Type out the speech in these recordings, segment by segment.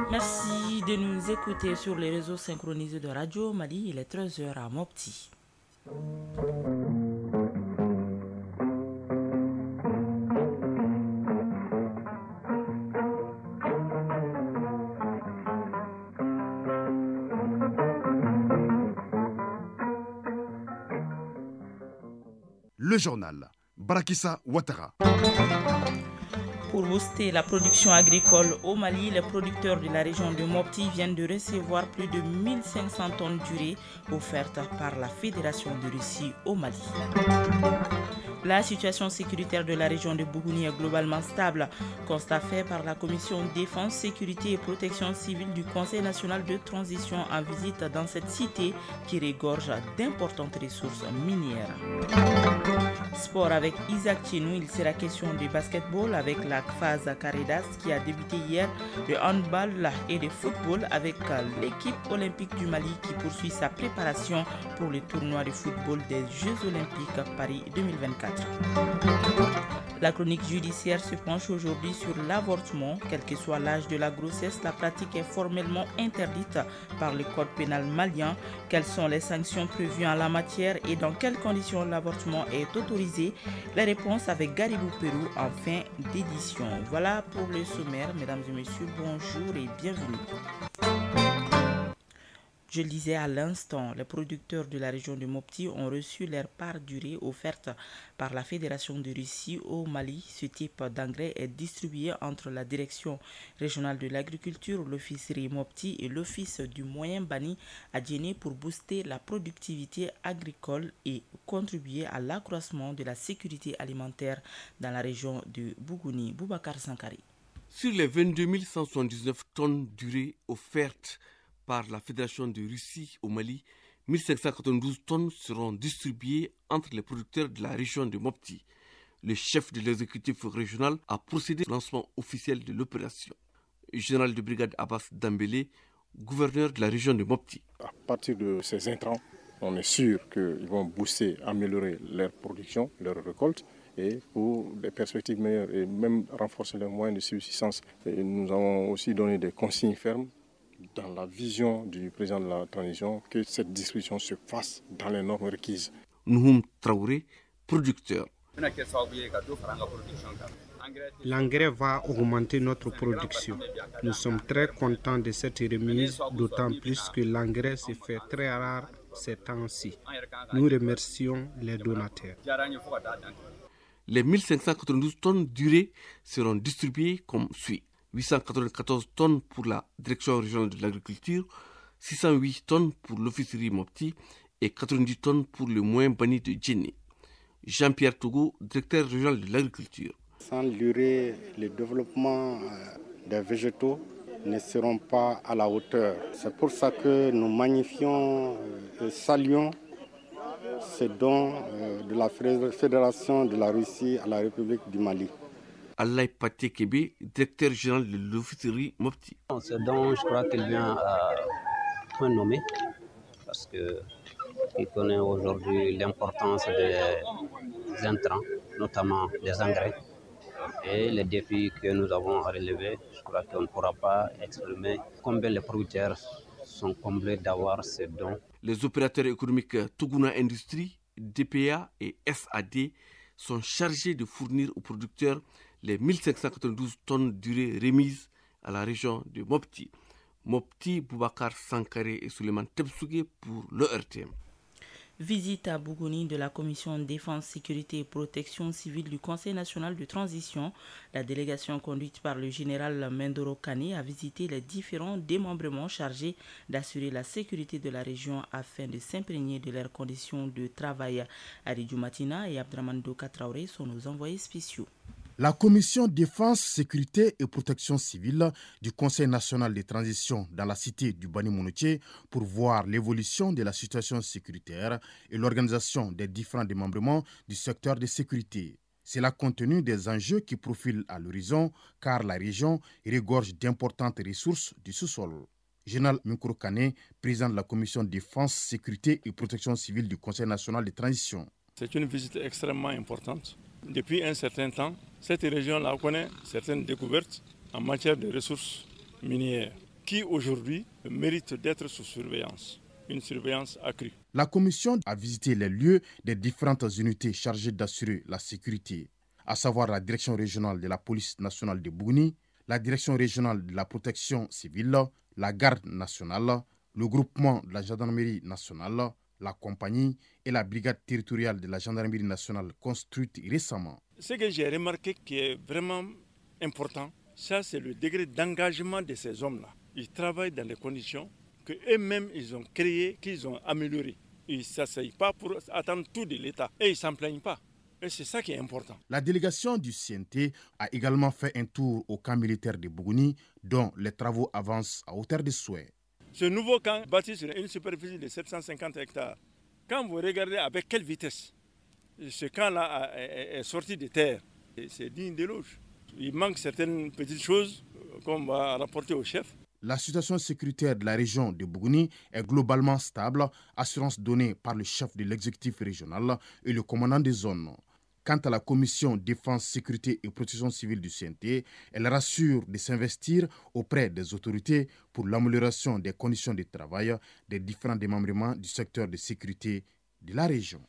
Merci de nous écouter sur les réseaux synchronisés de Radio Mali. Il est 13h à Mopti. Le journal Barakissa Ouattara. Pour booster la production agricole au Mali, les producteurs de la région de Mopti viennent de recevoir plus de 1500 tonnes d'urée offertes par la Fédération de Russie au Mali. La situation sécuritaire de la région de Bougouni est globalement stable, constat fait par la Commission Défense, Sécurité et Protection civile du Conseil national de transition en visite dans cette cité qui regorge d'importantes ressources minières. Sport avec Isaac Tchenou, il sera question de basketball avec la phase Caridas qui a débuté hier, de handball et de football avec l'équipe olympique du Mali qui poursuit sa préparation pour le tournoi de football des Jeux olympiques Paris 2024. La chronique judiciaire se penche aujourd'hui sur l'avortement. Quel que soit l'âge de la grossesse, la pratique est formellement interdite par le code pénal malien. Quelles sont les sanctions prévues en la matière et dans quelles conditions l'avortement est autorisé? Les réponses avec Garibou Pérou en fin d'édition. Voilà pour le sommaire. Mesdames et messieurs, bonjour et bienvenue. Je le disais à l'instant, les producteurs de la région de Mopti ont reçu leur part d'urée offerte par la Fédération de Russie au Mali. Ce type d'engrais est distribué entre la Direction régionale de l'agriculture, l'Office Mopti et l'Office du moyen Bani à Djéné pour booster la productivité agricole et contribuer à l'accroissement de la sécurité alimentaire dans la région de Bougouni. Boubacar Sankari. Sur les 22 179 tonnes d'urée offertes par la Fédération de Russie au Mali, 1592 tonnes seront distribuées entre les producteurs de la région de Mopti. Le chef de l'exécutif régional a procédé au lancement officiel de l'opération. Général de brigade Abbas Dambélé, gouverneur de la région de Mopti. À partir de ces intrants, on est sûr qu'ils vont booster, améliorer leur production, leur récolte, et pour des perspectives meilleures et même renforcer les moyens de subsistance. Et nous avons aussi donné des consignes fermes dans la vision du président de la transition que cette distribution se fasse dans les normes requises. Nouhoum Traoré, producteur. L'engrais va augmenter notre production. Nous sommes très contents de cette remise, d'autant plus que l'engrais se fait très rare ces temps-ci. Nous remercions les donateurs. Les 1592 tonnes d'urée seront distribuées comme suit. 894 tonnes pour la Direction régionale de l'agriculture, 608 tonnes pour l'officerie Mopti et 90 tonnes pour le moyen Bani de Djéné. Jean-Pierre Togo, directeur régional de l'agriculture. Sans l'urée, le développement des végétaux ne seront pas à la hauteur. C'est pour ça que nous magnifions et saluons ce don de la Fédération de la Russie à la République du Mali. Alaï Paté Kébé, directeur général de l'officerie Mopti. Ce don, je crois qu'il vient à point nommé parce qu'il connaît aujourd'hui l'importance des intrants, notamment des engrais, et les défis que nous avons à relever. Je crois qu'on ne pourra pas exprimer combien les producteurs sont comblés d'avoir ces dons. Les opérateurs économiques Tuguna Industrie, DPA et SAD sont chargés de fournir aux producteurs les 1592 tonnes d'urée remises à la région de Mopti. Mopti, Boubacar Sankare et Suleiman Tebsougué pour l'ERTM. Visite à Bougouni de la Commission Défense, Sécurité et Protection civile du Conseil national de transition. La délégation conduite par le général Mendoro Kane a visité les différents démembrements chargés d'assurer la sécurité de la région afin de s'imprégner de leurs conditions de travail. Aridou Matina et Abdraman Doka Traoré sont nos envoyés spéciaux. La Commission Défense, Sécurité et Protection civile du Conseil national de transition dans la cité du Bani Mounouché pour voir l'évolution de la situation sécuritaire et l'organisation des différents démembrements du secteur de sécurité. C'est la compte tenu des enjeux qui profilent à l'horizon car la région regorge d'importantes ressources du sous-sol. Général Minkoro Kane, président de la Commission Défense, Sécurité et Protection civile du Conseil national de transition. C'est une visite extrêmement importante. Depuis un certain temps, cette région-là connaît certaines découvertes en matière de ressources minières. qui aujourd'hui méritent d'être sous surveillance, une surveillance accrue. La commission a visité les lieux des différentes unités chargées d'assurer la sécurité, à savoir la direction régionale de la police nationale de Bougouni, la direction régionale de la protection civile, la garde nationale, le groupement de la gendarmerie nationale, la compagnie et la brigade territoriale de la gendarmerie nationale construite récemment. Ce que j'ai remarqué qui est vraiment important, ça c'est le degré d'engagement de ces hommes-là. Ils travaillent dans des conditions qu'eux-mêmes ils ont créées, qu'ils ont améliorées. Ils ne s'asseyent pas pour attendre tout de l'État et ils ne s'en plaignent pas. Et c'est ça qui est important. La délégation du CNT a également fait un tour au camp militaire de Bougouni, dont les travaux avancent à hauteur de souhait. Ce nouveau camp bâti sur une superficie de 750 hectares, quand vous regardez avec quelle vitesse ce camp-là est sorti de terre, c'est digne d'éloge. Il manque certaines petites choses qu'on va rapporter au chef. La situation sécuritaire de la région de Bougouni est globalement stable, assurance donnée par le chef de l'exécutif régional et le commandant des zones. Quant à la commission défense, sécurité et protection civile du CNT, elle rassure de s'investir auprès des autorités pour l'amélioration des conditions de travail des différents démembrements du secteur de sécurité de la région.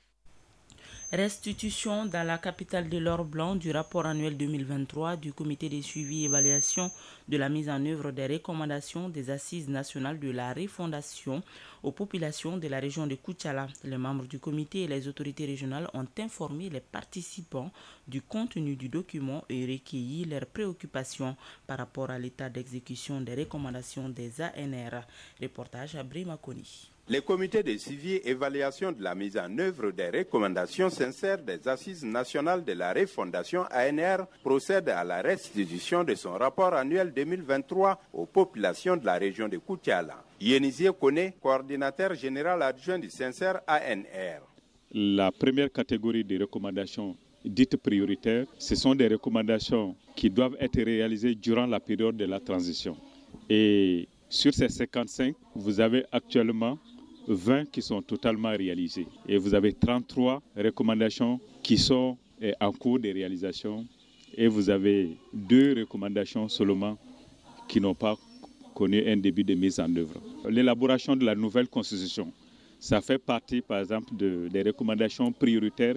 Restitution dans la capitale de l'or blanc du rapport annuel 2023 du comité de suivi et évaluation de la mise en œuvre des recommandations des assises nationales de la refondation aux populations de la région de Koutiala. Les membres du comité et les autorités régionales ont informé les participants du contenu du document et recueilli leurs préoccupations par rapport à l'état d'exécution des recommandations des ANR. Reportage à Brimakoni. Les comités de suivi et évaluation de la mise en œuvre des recommandations sincères des Assises nationales de la refondation ANR procèdent à la restitution de son rapport annuel 2023 aux populations de la région de Koutiala. Yenizie Kone, coordinateur général adjoint du sincère ANR. La première catégorie de recommandations dites prioritaires, ce sont des recommandations qui doivent être réalisées durant la période de la transition. Et sur ces 55, vous avez actuellement 20 qui sont totalement réalisés. Et vous avez 33 recommandations qui sont en cours de réalisation. Et vous avez 2 recommandations seulement qui n'ont pas connu un début de mise en œuvre. L'élaboration de la nouvelle constitution, ça fait partie par exemple des recommandations prioritaires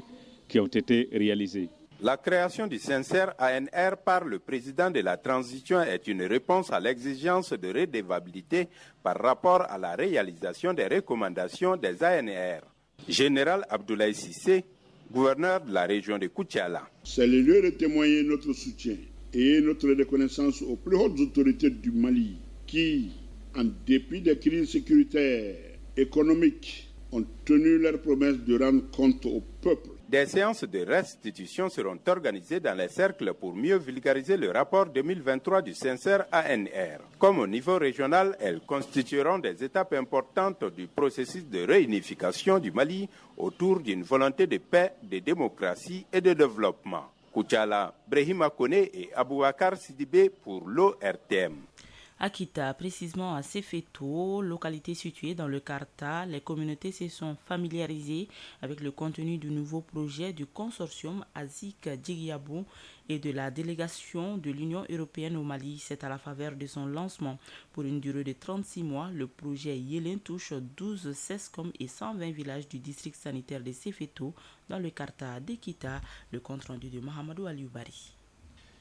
qui ont été réalisées. La création du sincère ANR par le président de la transition est une réponse à l'exigence de redevabilité par rapport à la réalisation des recommandations des ANR. Général Abdoulaye Sissé, gouverneur de la région de Koutiala. C'est le lieu de témoigner notre soutien et notre reconnaissance aux plus hautes autorités du Mali qui, en dépit des crises sécuritaires, économiques, ont tenu leur promesse de rendre compte au peuple. Des séances de restitution seront organisées dans les cercles pour mieux vulgariser le rapport 2023 du sincère ANR. Comme au niveau régional, elles constitueront des étapes importantes du processus de réunification du Mali autour d'une volonté de paix, de démocratie et de développement. Koutiala, Brahima Kone et Aboubakar Sidibé pour l'ORTM. À Kita, précisément à Sefeto, localité située dans le Karta, les communautés se sont familiarisées avec le contenu du nouveau projet du consortium Azik Djigiabou et de la délégation de l'Union européenne au Mali. C'est à la faveur de son lancement. Pour une durée de 36 mois, le projet Yélin touche 12 SESCOM et 120 villages du district sanitaire de Sefeto dans le Karta d'Ekita. Le compte rendu de Mahamadou Alioubari.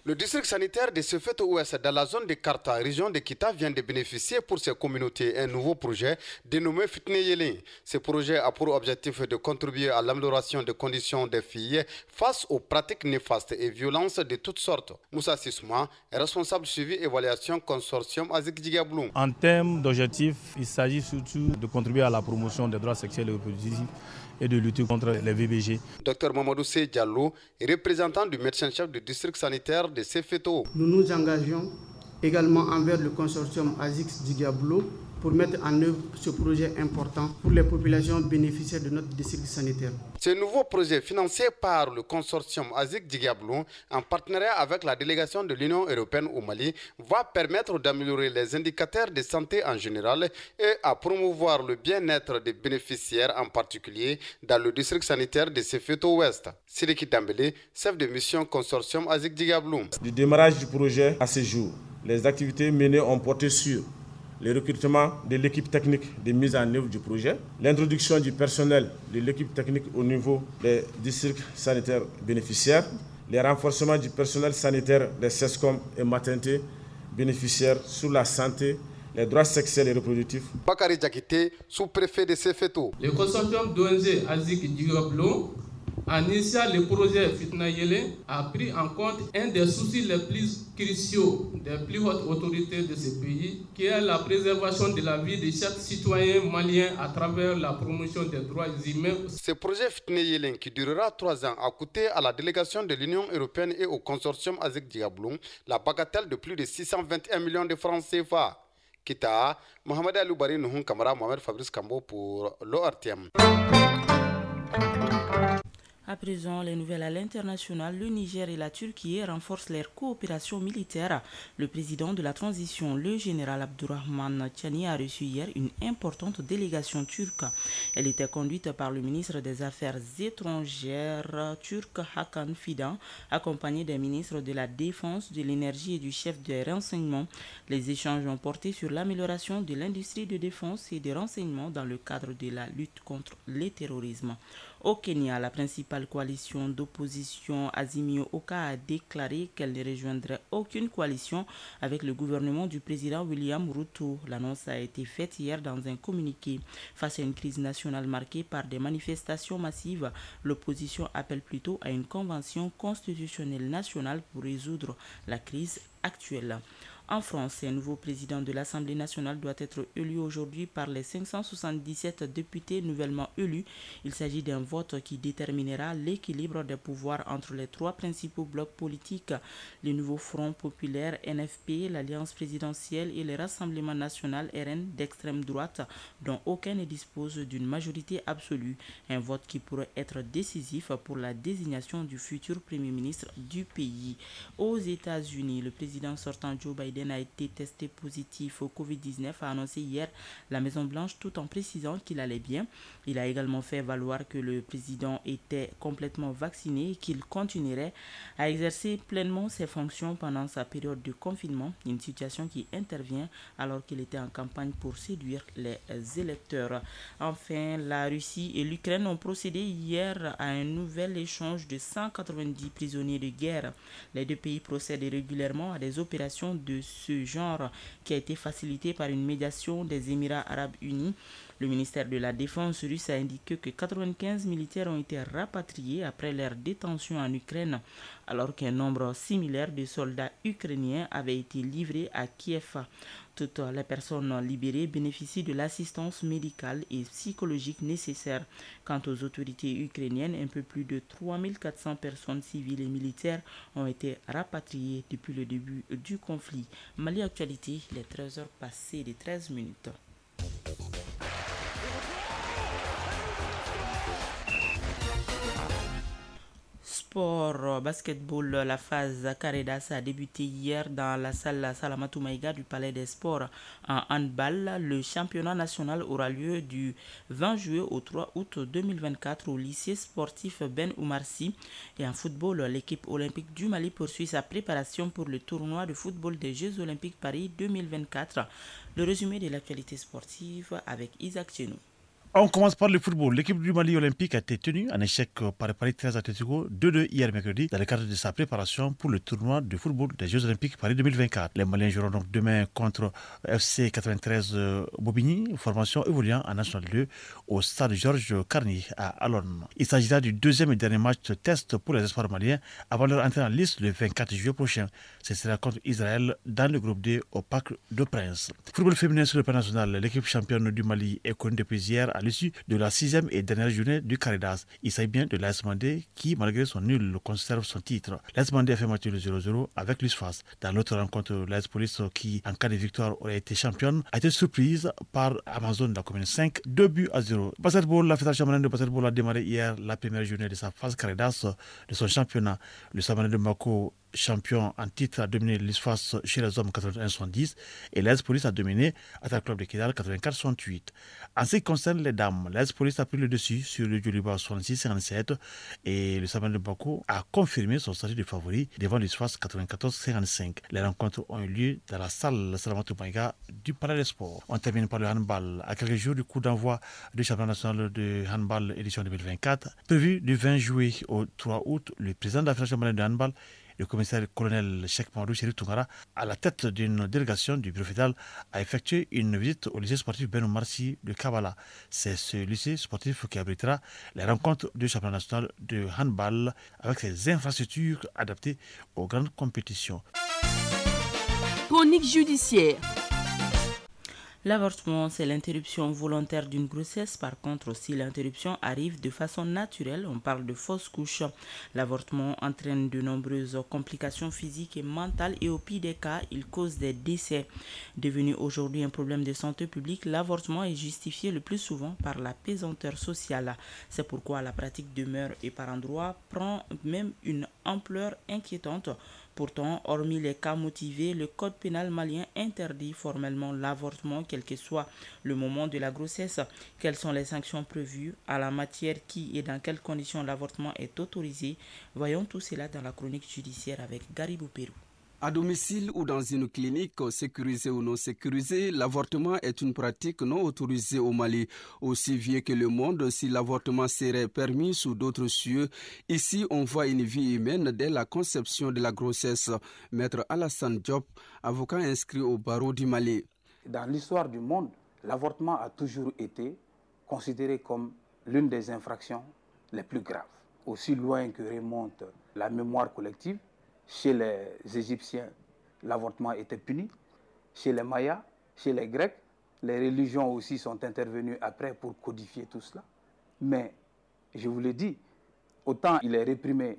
Le district sanitaire de Sefeto-Ouest dans la zone de Karta, région de Kita, vient de bénéficier pour ses communautés un nouveau projet dénommé Fitne Yélin. Ce projet a pour objectif de contribuer à l'amélioration des conditions des filles face aux pratiques néfastes et violences de toutes sortes. Moussa Sissouma est responsable suivi évaluation consortium Azik Djigiabou. En termes d'objectifs, il s'agit surtout de contribuer à la promotion des droits sexuels et reproductifs et de lutter contre les VBG. Dr Mamadou Sey Diallo est représentant du médecin-chef du district sanitaire de Sefeto. Nous nous engageons également envers le consortium Azik Djigiabou pour mettre en œuvre ce projet important pour les populations bénéficiaires de notre district sanitaire. Ce nouveau projet financé par le consortium Azik Djigiabou en partenariat avec la délégation de l'Union européenne au Mali va permettre d'améliorer les indicateurs de santé en général et à promouvoir le bien-être des bénéficiaires en particulier dans le district sanitaire de Sefeto-Ouest. Sidiki Dambélé, chef de mission consortium Azik Djigiabou. Du démarrage du projet à ce jour, les activités menées ont porté sur le recrutement de l'équipe technique de mise en œuvre du projet, l'introduction du personnel de l'équipe technique au niveau des districts sanitaires bénéficiaires, le renforcement du personnel sanitaire des SESCOM et maternité bénéficiaires sur la santé, les droits sexuels et reproductifs. Bakary Diakité, sous-préfet de Sefeto. Le consortium d'ONG Azik Digablo, en initiant le projet Fitna Yele, a pris en compte un des soucis les plus cruciaux des plus hautes autorités de ce pays, qui est la préservation de la vie de chaque citoyen malien à travers la promotion des droits humains. Ce projet Fitna Yele, qui durera 3 ans, a coûté à la délégation de l'Union européenne et au consortium Azik Digablo la bagatelle de plus de 621 millions de francs CFA. Kita, Mohamed Aloubari Nouhoun Kamara, Mohamed Fabrice Kambo pour l'ORTM. À présent, les nouvelles à l'international, le Niger et la Turquie renforcent leur coopération militaire. Le président de la transition, le général Abdurrahman Chani, a reçu hier une importante délégation turque. Elle était conduite par le ministre des Affaires étrangères turc Hakan Fidan, accompagné des ministres de la Défense, de l'Énergie et du chef des renseignements. Les échanges ont porté sur l'amélioration de l'industrie de défense et de renseignement dans le cadre de la lutte contre le terrorisme. Au Kenya, la principale coalition d'opposition Azimio Oka a déclaré qu'elle ne rejoindrait aucune coalition avec le gouvernement du président William Ruto. L'annonce a été faite hier dans un communiqué. Face à une crise nationale marquée par des manifestations massives, l'opposition appelle plutôt à une convention constitutionnelle nationale pour résoudre la crise actuelle. En France, un nouveau président de l'Assemblée nationale doit être élu aujourd'hui par les 577 députés nouvellement élus. Il s'agit d'un vote qui déterminera l'équilibre des pouvoirs entre les 3 principaux blocs politiques, le nouveau Front populaire NFP, l'Alliance présidentielle et le Rassemblement national RN d'extrême droite, dont aucun ne dispose d'une majorité absolue. Un vote qui pourrait être décisif pour la désignation du futur Premier ministre du pays. Aux États-Unis, le président sortant Joe Biden a été testé positif au Covid-19, a annoncé hier la Maison-Blanche tout en précisant qu'il allait bien. Il a également fait valoir que le président était complètement vacciné et qu'il continuerait à exercer pleinement ses fonctions pendant sa période de confinement, une situation qui intervient alors qu'il était en campagne pour séduire les électeurs. Enfin, la Russie et l'Ukraine ont procédé hier à un nouvel échange de 190 prisonniers de guerre. Les deux pays procèdent régulièrement à des opérations de ce genre qui a été facilité par une médiation des Émirats arabes unis. Le ministère de la Défense russe a indiqué que 95 militaires ont été rapatriés après leur détention en Ukraine, alors qu'un nombre similaire de soldats ukrainiens avait été livré à Kiev. Toutes les personnes libérées bénéficient de l'assistance médicale et psychologique nécessaire. Quant aux autorités ukrainiennes, un peu plus de 3400 personnes civiles et militaires ont été rapatriées depuis le début du conflit. Mali Actualité, les 13h passées de 13 minutes. Sport, basketball, la phase Caredas a débuté hier dans la salle Salamatou Maïga du Palais des Sports. En handball, le championnat national aura lieu du 20 juillet au 3 août 2024 au lycée sportif Ben Oumarsi. Et en football, l'équipe olympique du Mali poursuit sa préparation pour le tournoi de football des Jeux Olympiques Paris 2024. Le résumé de l'actualité sportive avec Isaac Chenou. On commence par le football. L'équipe du Mali olympique a été tenue en échec par le Paris 13 Atlético 2-2 hier mercredi dans le cadre de sa préparation pour le tournoi de football des Jeux Olympiques Paris 2024. Les Maliens joueront donc demain contre FC 93 Bobigny, formation évoluant en National 2 au stade Georges Carny à Alonne. Il s'agira du deuxième et dernier match test pour les espoirs maliens avant leur entrée en liste le 24 juillet prochain. Ce sera contre Israël dans le groupe D au Parc de Prince. Football féminin sur le plan national, l'équipe championne du Mali est connue depuis hier à l'issue de la 6e et dernière journée du Caridas. Il s'agit bien de l'AS Mandé qui, malgré son nul, conserve son titre. L'AS Mandé a fait match le 0-0 avec l'USFAS. Dans l'autre rencontre, l'AS Police, qui en cas de victoire aurait été championne, a été surprise par Amazon de la commune 5, 2-0. Basketball, la Fédération malienne de basketball a démarré hier la première journée de sa phase Caridas de son championnat. Le Samané de Mako champion en titre, a dominé l'ISFAS chez les hommes 81-70 et l'AS Police a dominé Attaque Club de Kidal 84-68. En ce qui concerne les dames, l'AS Police a pris le dessus sur le Djoliba 66-57 et le Samuel de Bako a confirmé son statut de favori devant l'ISFAS 94-55. Les rencontres ont eu lieu dans la salle Salamatou Maïga du Palais des Sports. On termine par le handball. À quelques jours du coup d'envoi du championnat national de handball édition 2024, prévu du 20 juillet au 3 août, le président de la Fédération malienne de handball, le commissaire colonel Cheikh Mamadou Chérif Toungara, à la tête d'une délégation du bureau fédéral, a effectué une visite au lycée sportif Ben Marcy de Kabbalah. C'est ce lycée sportif qui abritera les rencontres du championnat national de handball avec ses infrastructures adaptées aux grandes compétitions. Chronique judiciaire. L'avortement, c'est l'interruption volontaire d'une grossesse. Par contre, si l'interruption arrive de façon naturelle, on parle de fausse couche. L'avortement entraîne de nombreuses complications physiques et mentales et au pire des cas, il cause des décès. Devenu aujourd'hui un problème de santé publique, l'avortement est justifié le plus souvent par la pesanteur sociale. C'est pourquoi la pratique demeure et par endroits prend même une ampleur inquiétante. Pourtant, hormis les cas motivés, le code pénal malien interdit formellement l'avortement, quel que soit le moment de la grossesse. Quelles sont les sanctions prévues à la matière, qui et dans quelles conditions l'avortement est autorisé? Voyons tout cela dans la chronique judiciaire avec Garibou Pérou. À domicile ou dans une clinique, sécurisée ou non sécurisée, l'avortement est une pratique non autorisée au Mali. Aussi vieux que le monde, si l'avortement serait permis sous d'autres cieux, ici on voit une vie humaine dès la conception de la grossesse. Maître Alassane Diop, avocat inscrit au barreau du Mali. Dans l'histoire du monde, l'avortement a toujours été considéré comme l'une des infractions les plus graves. Aussi loin que remonte la mémoire collective, chez les Égyptiens, l'avortement était puni. Chez les Mayas, chez les Grecs, les religions aussi sont intervenues après pour codifier tout cela. Mais, je vous l'ai dit, autant il est réprimé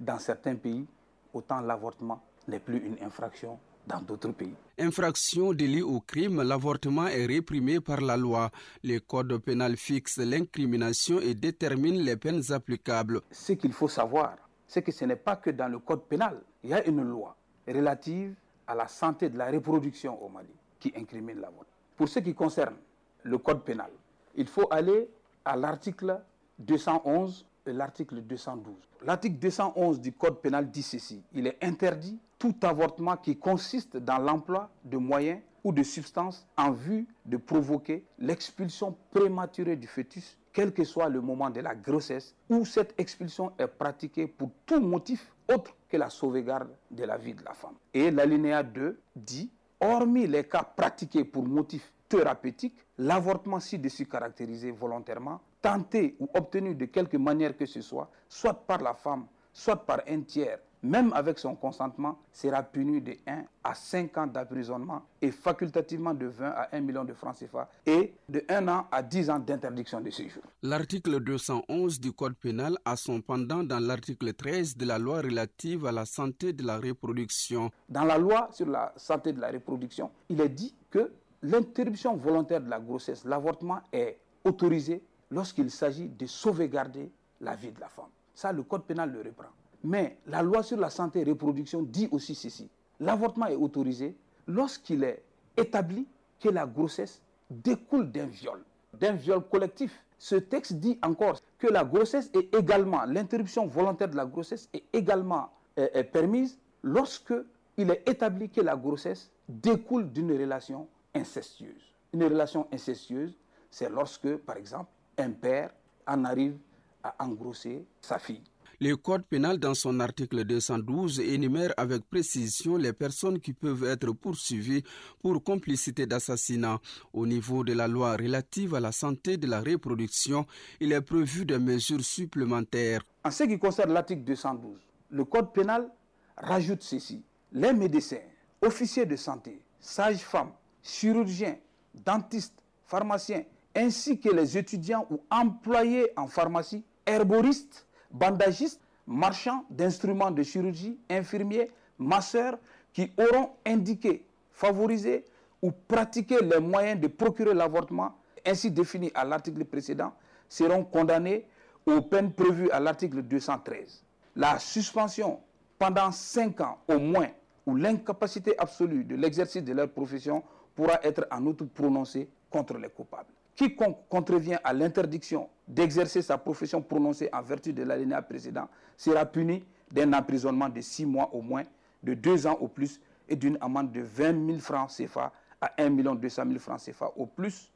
dans certains pays, autant l'avortement n'est plus une infraction dans d'autres pays. Infraction délit au crime, l'avortement est réprimé par la loi. Le code pénal fixe l'incrimination et détermine les peines applicables. Ce qu'il faut savoir, c'est que ce n'est pas que dans le code pénal. Il y a une loi relative à la santé de la reproduction au Mali qui incrimine l'avortement. Pour ce qui concerne le code pénal, il faut aller à l'article 211 et l'article 212. L'article 211 du code pénal dit ceci: il est interdit tout avortement qui consiste dans l'emploi de moyens ou de substances en vue de provoquer l'expulsion prématurée du fœtus, quel que soit le moment de la grossesse, où cette expulsion est pratiquée pour tout motif autre que la sauvegarde de la vie de la femme. Et l'alinéa 2 dit, hormis les cas pratiqués pour motif thérapeutique, l'avortement ci-dessus caractérisé volontairement, tenté ou obtenu de quelque manière que ce soit par la femme, soit par un tiers, même avec son consentement, sera puni de 1 à 5 ans d'emprisonnement et facultativement de 20 à 1 million de francs CFA et de 1 an à 10 ans d'interdiction de séjour. L'article 211 du Code pénal a son pendant dans l'article 13 de la loi relative à la santé de la reproduction. Dans la loi sur la santé de la reproduction, il est dit que l'interruption volontaire de la grossesse, l'avortement, est autorisé lorsqu'il s'agit de sauvegarder la vie de la femme. Ça, le Code pénal le reprend. Mais la loi sur la santé et la reproduction dit aussi ceci. L'avortement est autorisé lorsqu'il est établi que la grossesse découle d'un viol collectif. Ce texte dit encore que la grossesse est également, l'interruption volontaire de la grossesse est également permise lorsque il est établi que la grossesse découle d'une relation incestueuse. Une relation incestueuse, c'est lorsque, par exemple, un père en arrive à engrosser sa fille. Le Code pénal, dans son article 212, énumère avec précision les personnes qui peuvent être poursuivies pour complicité d'assassinat. Au niveau de la loi relative à la santé de la reproduction, il est prévu des mesures supplémentaires. En ce qui concerne l'article 212, le Code pénal rajoute ceci. Les médecins, officiers de santé, sages-femmes, chirurgiens, dentistes, pharmaciens, ainsi que les étudiants ou employés en pharmacie, herboristes, bandagistes, marchands d'instruments de chirurgie, infirmiers, masseurs qui auront indiqué, favorisé ou pratiqué les moyens de procurer l'avortement ainsi définis à l'article précédent seront condamnés aux peines prévues à l'article 213. La suspension pendant 5 ans au moins, où l'incapacité absolue de l'exercice de leur profession pourra être en outre prononcée contre les coupables. Quiconque contrevient à l'interdiction d'exercer sa profession prononcée en vertu de l'alinéa précédent sera puni d'un emprisonnement de 6 mois au moins, de 2 ans au plus et d'une amende de 20 000 francs CFA à 1 200 000 francs CFA au plus,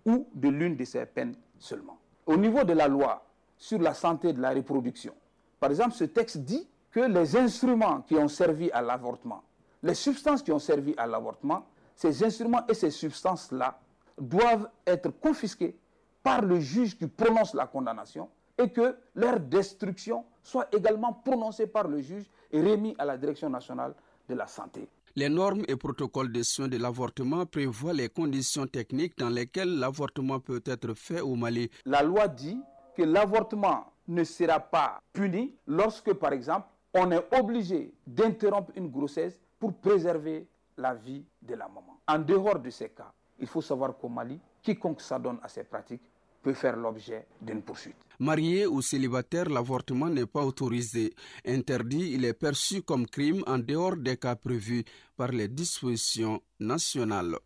ou de l'une de ces peines seulement. Au niveau de la loi sur la santé de la reproduction, par exemple, ce texte dit que les instruments qui ont servi à l'avortement, les substances qui ont servi à l'avortement, ces instruments et ces substances-là doivent être confisqués par le juge qui prononce la condamnation et que leur destruction soit également prononcée par le juge et remis à la Direction nationale de la santé. Les normes et protocoles de soins de l'avortement prévoient les conditions techniques dans lesquelles l'avortement peut être fait au Mali. La loi dit que l'avortement ne sera pas puni lorsque, par exemple, on est obligé d'interrompre une grossesse pour préserver la vie de la maman. En dehors de ces cas, il faut savoir qu'au Mali, quiconque s'adonne à ces pratiques peut faire l'objet d'une poursuite. Marié ou célibataire, l'avortement n'est pas autorisé. Interdit, il est perçu comme crime en dehors des cas prévus par les dispositions nationales.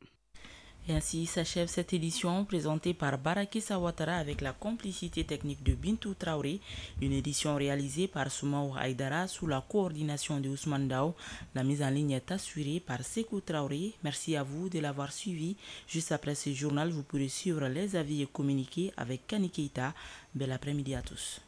Et ainsi s'achève cette édition présentée par Baraki Sawatara avec la complicité technique de Bintou Traoré, une édition réalisée par Soumaou Haïdara sous la coordination de Ousmane Dao. La mise en ligne est assurée par Sekou Traoré. Merci à vous de l'avoir suivi. Juste après ce journal, vous pourrez suivre les avis et communiquer avec Kani Keita. Bel après-midi à tous.